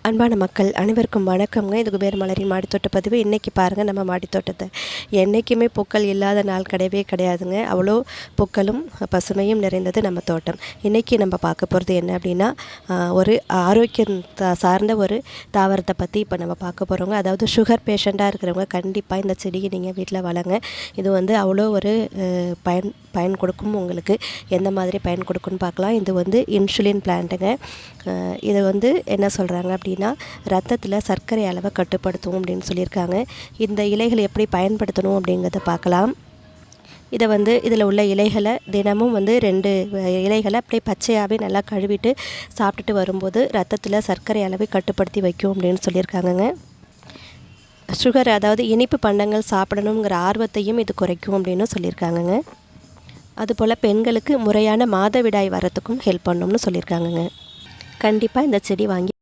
அன்பான மக்கள் அனைவருக்கும் வணக்கம்ங்க. இது குபேர மலரின் மாடித்தோட்ட பதிவு. இன்றைக்கி பாருங்கள், நம்ம மாடித்தோட்டத்தை என்றைக்குமே பூக்கள் இல்லாத நாள் கிடையவே கிடையாதுங்க. அவ்வளோ பூக்களும் பசுமையும் நிறைந்தது நம்ம தோட்டம். இன்றைக்கி நம்ம பார்க்க போகிறது என்ன அப்படின்னா, ஒரு ஆரோக்கியம் சார்ந்த ஒரு தாவரத்தை பற்றி இப்போ நம்ம பார்க்க போகிறோங்க. அதாவது சுகர் பேஷண்ட்டாக இருக்கிறவங்க கண்டிப்பாக இந்த செடியை நீங்கள் வீட்டில் வளங்க. இது வந்து அவ்வளோ ஒரு பயன் கொடுக்கும். உங்களுக்கு எந்த மாதிரி பயன் கொடுக்குன்னு பார்க்கலாம். இது வந்து இன்சுலின் பிளான்ட்டுங்க. இதை வந்து என்ன சொல்கிறாங்க அப்படின்னா, ரத்தத்தில் சர்க்கரை அளவை கட்டுப்படுத்தும் அப்படின்னு சொல்லியிருக்காங்க. இந்த இலைகளை எப்படி பயன்படுத்தணும் அப்படிங்கிறத பார்க்கலாம். இதை வந்து இதில் உள்ள இலைகளை தினமும் வந்து 2 இலைகளை அப்படியே பச்சையாகவே நல்லா கழுவிட்டு சாப்பிட்டுட்டு வரும்போது ரத்தத்தில் சர்க்கரை அளவை கட்டுப்படுத்தி வைக்கும் அப்படின்னு சொல்லியிருக்காங்கங்க. சுகர், அதாவது இனிப்பு பண்டங்கள் சாப்பிடணுங்கிற ஆர்வத்தையும் இது குறைக்கும் அப்படின்னு சொல்லியிருக்காங்கங்க. அதுபோல் பெண்களுக்கு முறையான மாதவிடாய் வரத்துக்கும் ஹெல்ப் பண்ணணும்னு சொல்லியிருக்காங்கங்க. கண்டிப்பாக இந்த செடி வாங்கி